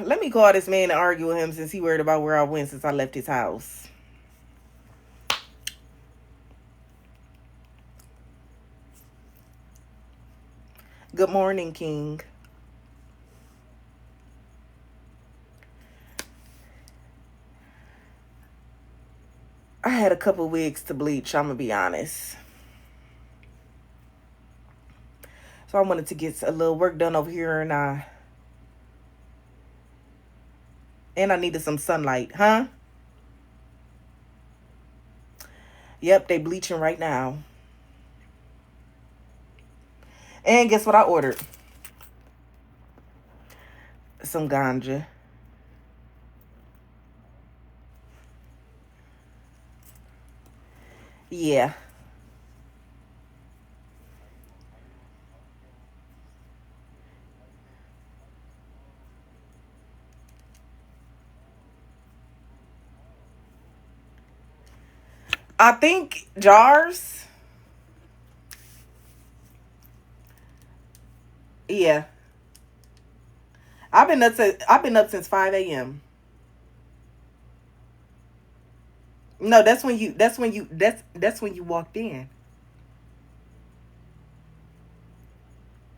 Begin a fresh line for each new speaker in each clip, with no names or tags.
Let me call this man and argue with him since he worried about where I went since I left his house. Good morning, King. I had a couple wigs to bleach, I'm gonna be honest. So I wanted to get a little work done over here, and I needed some sunlight, huh? Yep, they bleaching right now. And guess what I ordered? Some ganja. Yeah. I think jars. Yeah. I've been up since 5 a.m. No, that's when you walked in.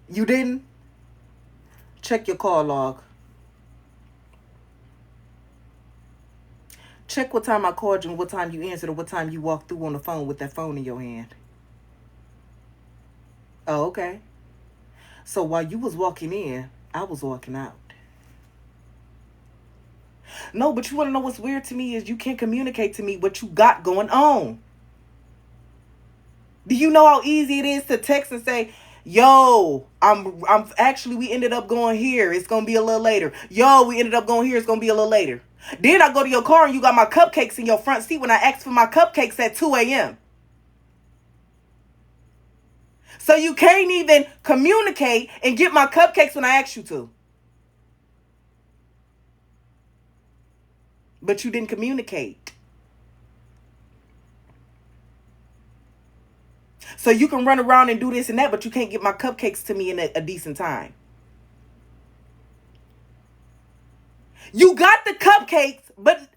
You didn't? Check your call log. Check what time I called you and what time you answered or what time you walked through on the phone with that phone in your hand. Oh, okay. So while you was walking in, I was walking out. No, but you want to know what's weird to me is you can't communicate to me what you got going on. Do you know how easy it is to text and say, "Yo, I'm actually we ended up going here. It's gonna be a little later. Yo, we ended up going here. It's gonna be a little later." Then I go to your car and you got my cupcakes in your front seat when I asked for my cupcakes at 2 a.m. So you can't even communicate and get my cupcakes when I asked you to. But you didn't communicate. So you can run around and do this and that, but you can't get my cupcakes to me in a decent time. You got the cupcakes, but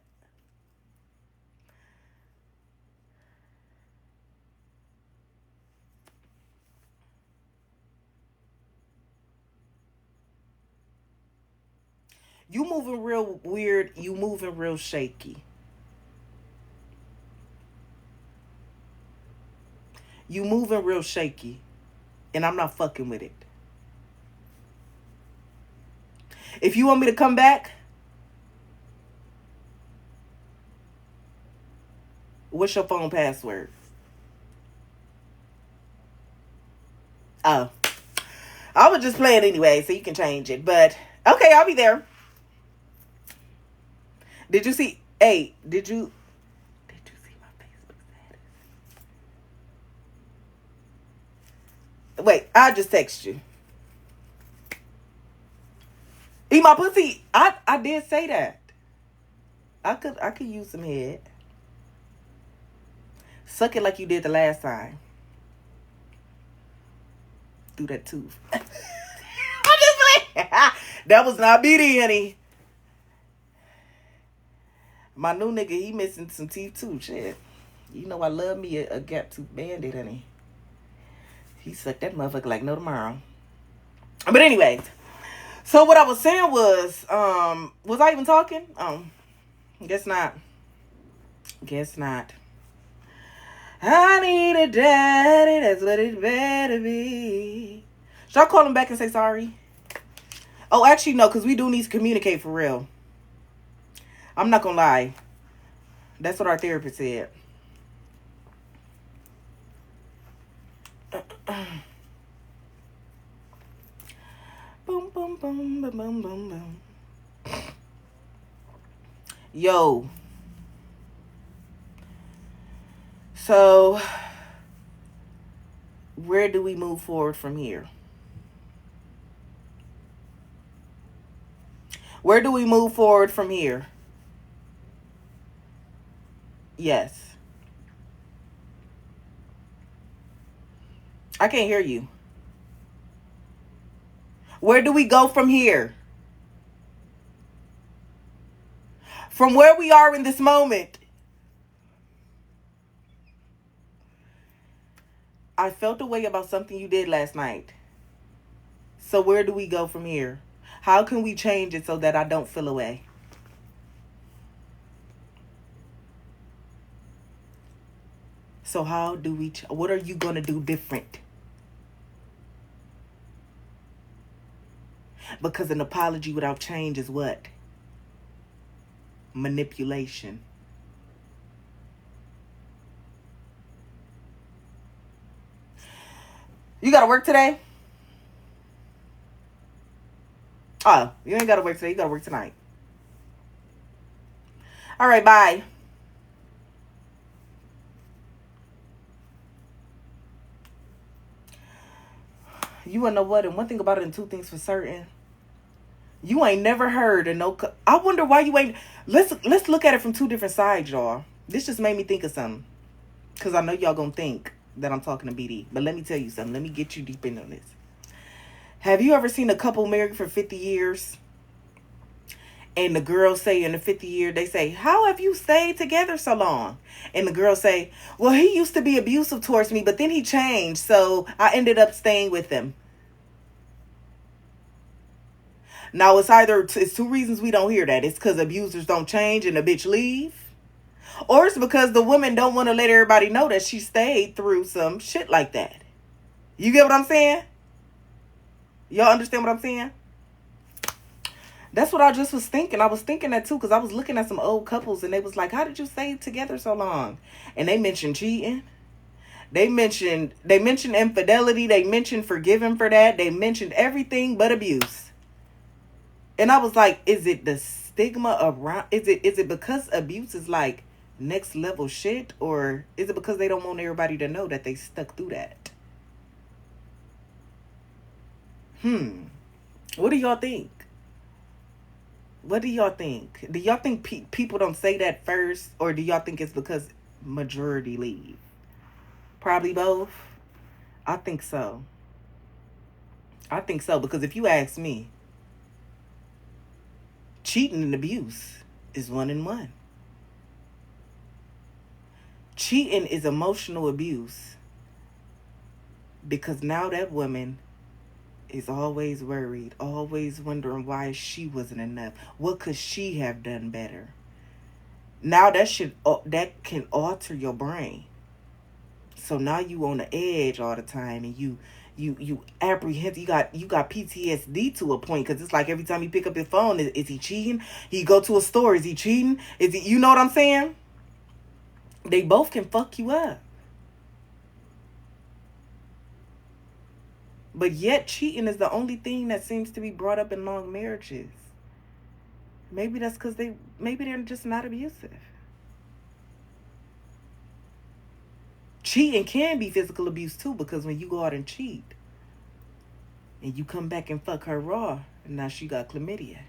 you moving real weird. You moving real shaky. You moving real shaky. And I'm not fucking with it. If you want me to come back, what's your phone password? Oh. I was just playing anyway, so you can change it. But, okay, I'll be there. Did you see, hey, did you see my Facebook status? Wait, I'll just text you. Eat my pussy. I did say that. I could use some head. Suck it like you did the last time. Through that tooth. I'm just playing. That was not BD, honey. My new nigga, he missing some teeth too. Shit. You know I love me a gap tooth bandit, honey. He sucked that motherfucker like no tomorrow. But anyways. So what I was saying was I even talking? Guess not. Guess not. I need a daddy, that's what it better be. Should I call him back and say sorry? Oh, actually, no, because we do need to communicate for real. I'm not going to lie. That's what our therapist said. Boom, boom, boom, boom, boom, boom, boom. Yo. So, where do we move forward from here? Where do we move forward from here? Yes. I can't hear you. Where do we go from here? From where we are in this moment, I felt a way about something you did last night. So where do we go from here? How can we change it so that I don't feel away? So how do we, what are you going to do different? Because an apology without change is what? Manipulation. You got to work today? Oh, you ain't got to work today. You got to work tonight. All right, bye. You wanna know what? And one thing about it, and two things for certain. You ain't never heard of no. I wonder why you ain't. Let's look at it from two different sides, y'all. This just made me think of something. Cause I know y'all gonna think that I'm talking to BD, but let me tell you something. Let me get you deep into this. Have you ever seen a couple married for 50 years? And the girl say in the 50th year, they say, how have you stayed together so long? And the girl say, well, he used to be abusive towards me, but then he changed. So I ended up staying with him. Now, it's two reasons we don't hear that. It's because abusers don't change and the bitch leave. Or it's because the woman don't want to let everybody know that she stayed through some shit like that. You get what I'm saying? Y'all understand what I'm saying? That's what I just was thinking. I was thinking that too, because I was looking at some old couples and they was like, how did you stay together so long? And they mentioned cheating. They mentioned infidelity. They mentioned forgiving for that. They mentioned everything but abuse. And I was like, is it the stigma around? Is it because abuse is like next level shit? Or is it because they don't want everybody to know that they stuck through that? What do y'all think? What do y'all think? Do y'all think people don't say that first? Or do y'all think it's because majority leave? Probably both. I think so. Because if you ask me, cheating and abuse is 1 and 1. Cheating is emotional abuse. Because now that woman is always worried, always wondering why she wasn't enough. What could she have done better? Now that can alter your brain. So now you on the edge all the time, and you apprehend. You got PTSD to a point, because it's like every time you pick up your phone, is he cheating? He go to a store, is he cheating? Is he? You know what I'm saying? They both can fuck you up. But yet cheating is the only thing that seems to be brought up in long marriages. Maybe that's because maybe they're just not abusive. Cheating can be physical abuse too, because when you go out and cheat and you come back and fuck her raw, and now she got chlamydia.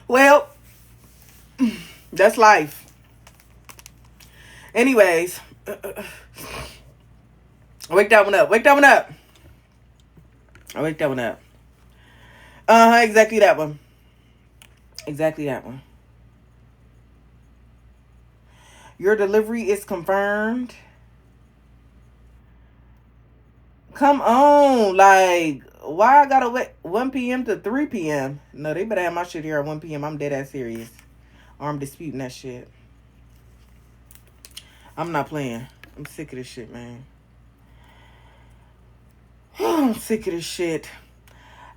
Well, that's life. Anyways, wake that one up. I wake that one up. Exactly that one. Your delivery is confirmed. Come on, like, why I gotta wait 1 p.m. to 3 p.m.? No, they better have my shit here at 1 p.m. I'm dead ass serious. Or I'm disputing that shit. I'm not playing. I'm sick of this shit, man. I'm sick of this shit.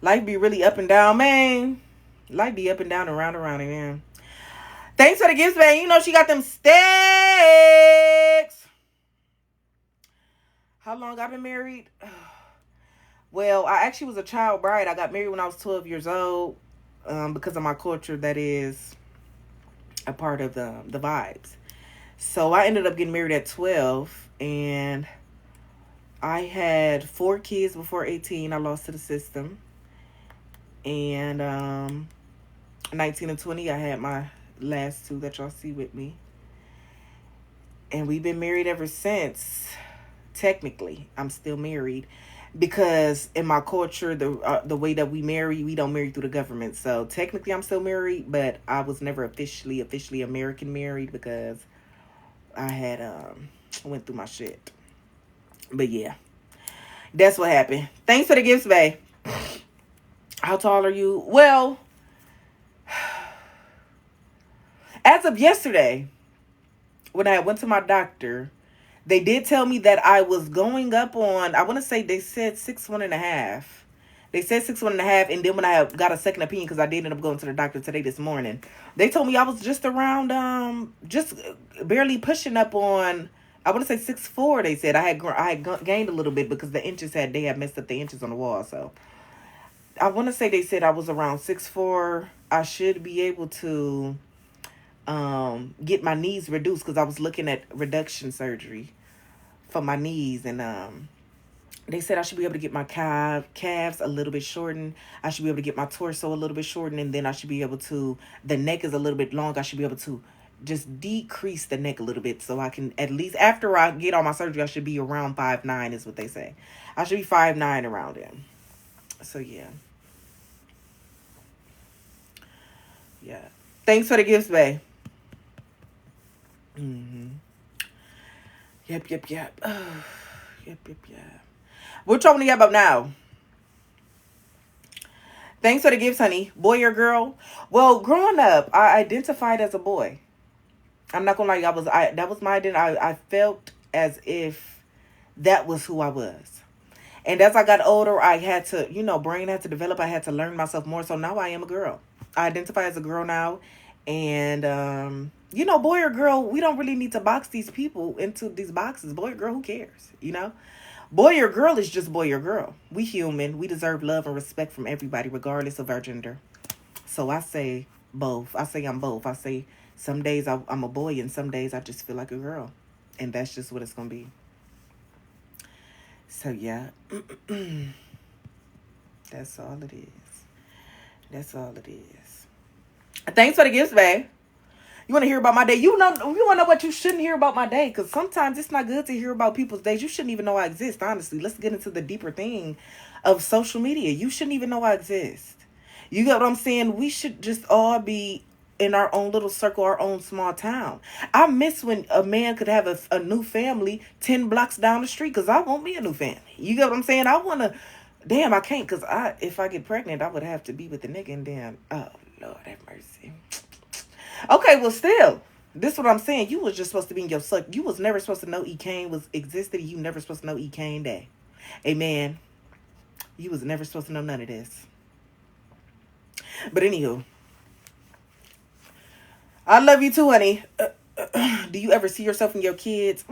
Life be really up and down, man. Life be up and down and round and round, man. Thanks for the gifts, man. You know she got them sticks. How long I've been married? Well, I actually was a child bride. I got married when I was 12 years old. Because of my culture, that is a part of the vibes. So I ended up getting married at 12. And I had 4 kids before 18. I lost to the system. And 19 and 20, I had my last 2 that y'all see with me. And we've been married ever since. technically, I'm still married because in my culture, the way that we marry, we don't marry through the government. So technically, I'm still married, but I was never officially American married because I had went through my shit. But yeah, that's what happened. Thanks for the gifts, babe. How tall are you? Well, as of yesterday, when I went to my doctor, they did tell me that I was going up on, I want to say they said 6'1.5". They said 6'1.5", and then when I got a second opinion, because I did end up going to the doctor today this morning, they told me I was just around, just barely pushing up on, I want to say 6'4". They said I had gained a little bit because they had messed up the inches on the wall. So I want to say they said I was around 6'4". I should be able to get my knees reduced because I was looking at reduction surgery for my knees, and they said I should be able to get my calves a little bit shortened. I should be able to get my torso a little bit shortened, and then I should be able to, the neck is a little bit long. I should be able to just decrease the neck a little bit so I can, at least after I get all my surgery, I should be around 5'9" is what they say. I should be 5'9" around it. So yeah. Yeah. Thanks for the gifts, babe. Yep. Yep. What y'all want to get about now? Thanks for the gifts, honey. Boy or girl? Well, growing up, I identified as a boy. I'm not gonna lie, that was my identity. I felt as if that was who I was. And as I got older, I had to, brain had to develop. I had to learn myself more. So now I am a girl. I identify as a girl now. And, boy or girl, we don't really need to box these people into these boxes. Boy or girl, who cares? Boy or girl is just boy or girl. We human. We deserve love and respect from everybody, regardless of our gender. So I say both. I say I'm both. I say some days I'm a boy and some days I just feel like a girl. And that's just what it's going to be. So, yeah. That's all it is. Thanks for the gifts, babe. You want to hear about my day? You want to know what you shouldn't hear about my day? Because sometimes it's not good to hear about people's days. You shouldn't even know I exist, honestly. Let's get into the deeper thing of social media. You shouldn't even know I exist. You get what I'm saying? We should just all be in our own little circle, our own small town. I miss when a man could have a new family 10 blocks down the street because I want me a new family. You get what I'm saying? I want to... Damn, I can't because if I get pregnant, I would have to be with the nigga and then... Oh, Lord have mercy. Okay, well, still, this is what I'm saying. You was just supposed to be in your suck. You was never supposed to know EKane existed. You never supposed to know EKane Day. Amen. You was never supposed to know none of this. But anywho, I love you too, honey. Do you ever see yourself in your kids?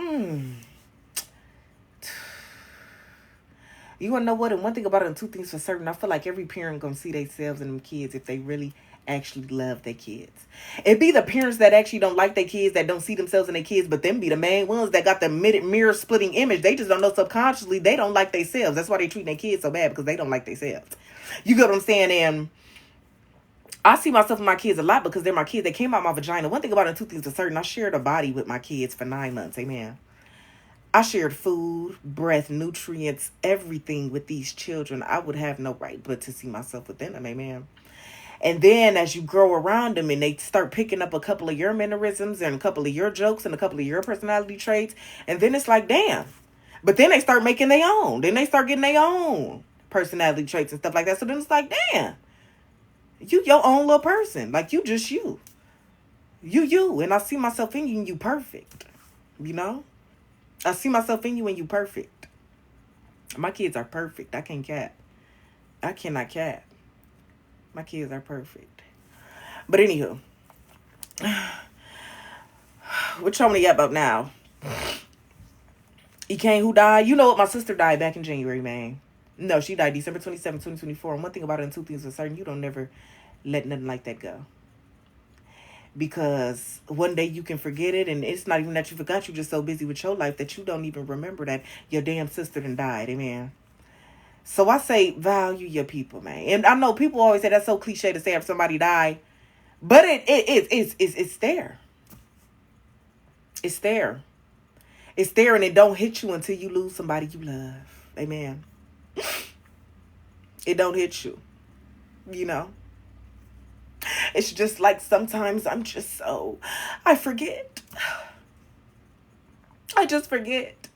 You want to know what? And one thing about it, and two things for certain, I feel like every parent going to see themselves in them kids if they really actually love their kids. It be the parents that actually don't like their kids, that don't see themselves in their kids, but them be the main ones that got the mirror splitting image. They just don't know subconsciously they don't like themselves. That's why they treat their kids so bad, because they don't like themselves. You get what I'm saying? And I see myself in my kids a lot because they're my kids. They came out my vagina. One thing about it, two things for certain, I shared a body with my kids for 9 months. Amen. I shared food, breath, nutrients, everything with these children. I would have no right but to see myself within them. Amen. And then as you grow around them and they start picking up a couple of your mannerisms and a couple of your jokes and a couple of your personality traits, and then it's like, damn. But then they start making their own. Then they start getting their own personality traits and stuff like that. So then it's like, damn, you your own little person. Like, you just you. You. And I see myself in you and you perfect. I see myself in you and you perfect. My kids are perfect. I can't cap. I cannot cap. My kids are perfect. But anywho, what y'all want to get about now? EKane, who died? You know what? My sister died back in January, man. No, she died December 27, 2024. And one thing about it, and two things for certain, you don't never let nothing like that go. Because one day you can forget it, and it's not even that you forgot. You're just so busy with your life that you don't even remember that your damn sister done died. Amen. So I say value your people, man. And I know people always say that's so cliche to say if somebody died, but it's there. It's there. It's there and it don't hit you until you lose somebody you love. Amen. It don't hit you. You know? It's just like sometimes I'm just so... I forget. I just forget.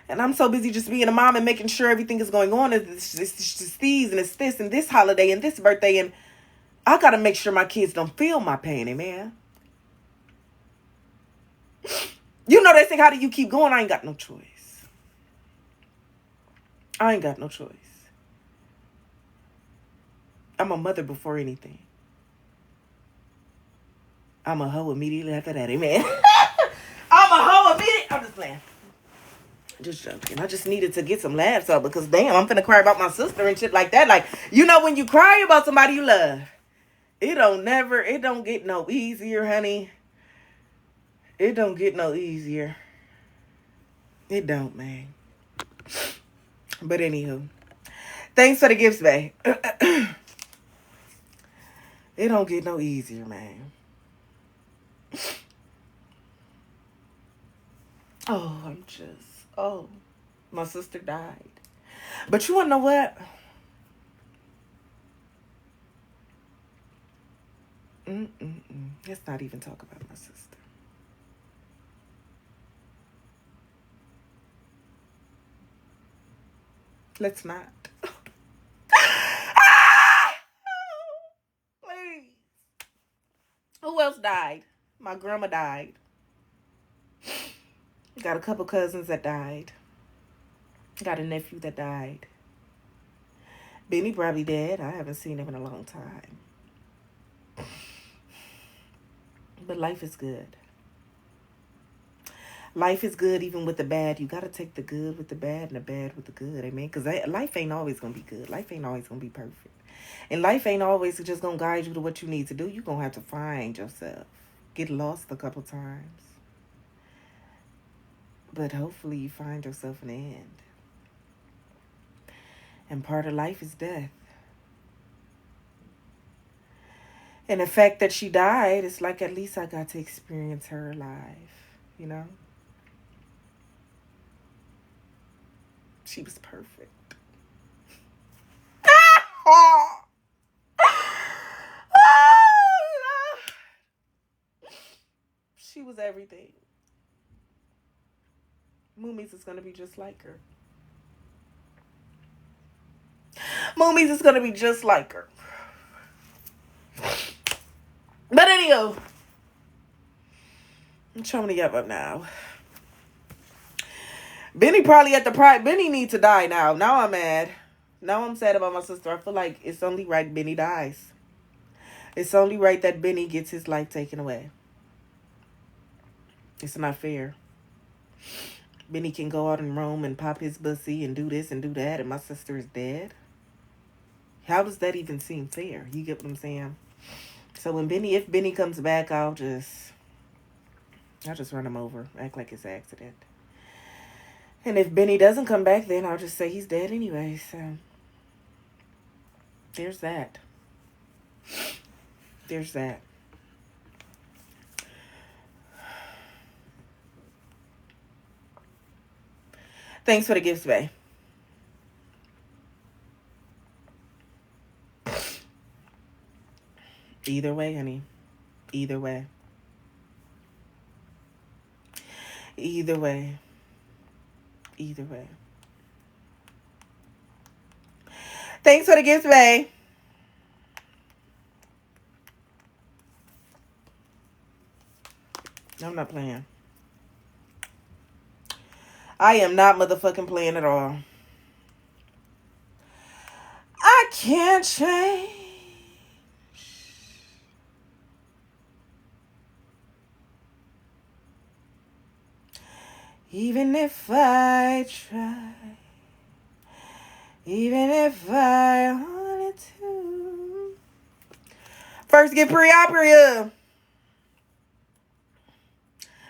And I'm so busy just being a mom and making sure everything is going on. It's just these and it's this and this holiday and this birthday. And I got to make sure my kids don't feel my pain. Amen. You know, they say, how do you keep going? I ain't got no choice. I ain't got no choice. I'm a mother before anything. I'm a hoe immediately after that. Amen. I'm a hoe immediately. I'm just playing. Just joking. I just needed to get some laughs out because damn, I'm finna cry about my sister and shit like that. Like, you know, when you cry about somebody you love, it don't get no easier, honey. It don't get no easier. It don't, man. But anywho, thanks for the gifts, babe. It don't get no easier, man. My sister died. But you want to know what? Let's not even talk about my sister. Let's not. Please. Who else died? My grandma died. Got a couple cousins that died. Got a nephew that died. Benny probably dead. I haven't seen him in a long time. But life is good. Life is good even with the bad. You got to take the good with the bad and the bad with the good. Amen? Because life ain't always going to be good. Life ain't always going to be perfect. And life ain't always just going to guide you to what you need to do. You're going to have to find yourself. Get lost a couple times. But hopefully you find yourself in the end. And part of life is death. And the fact that she died, it's like at least I got to experience her alive. You know? She was perfect. She was everything. Moomie's is going to be just like her. Moomie's is going to be just like her. But anywho, I'm trying to get up now. Benny probably at the pride. Benny needs to die now. Now I'm mad. Now I'm sad about my sister. I feel like it's only right Benny dies. It's only right that Benny gets his life taken away. It's not fair. Benny can go out and roam and pop his pussy and do this and do that, and my sister is dead. How does that even seem fair? You get what I'm saying? So if Benny comes back, I'll just run him over, act like it's an accident. And if Benny doesn't come back, then I'll just say he's dead anyway. So there's that. There's that. Thanks for the gifts, babe. Either way, honey. Either way. Either way. Either way. Thanks for the gifts, babe. I'm not playing. I am not motherfucking playing at all. I can't change. Even if I try. Even if I wanted to. First get pre-opera.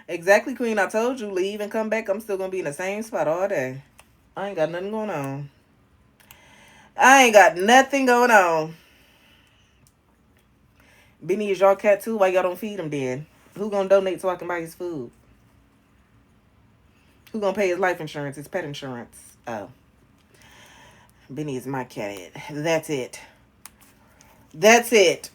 Exactly, Queen. I told you, leave and come back. I'm still going to be in the same spot all day. I ain't got nothing going on. I ain't got nothing going on. Benny is your cat too? Why y'all don't feed him then? Who going to donate so I can buy his food? Who gonna pay his life insurance, his pet insurance? Oh. Benny is my cat. That's it. That's it.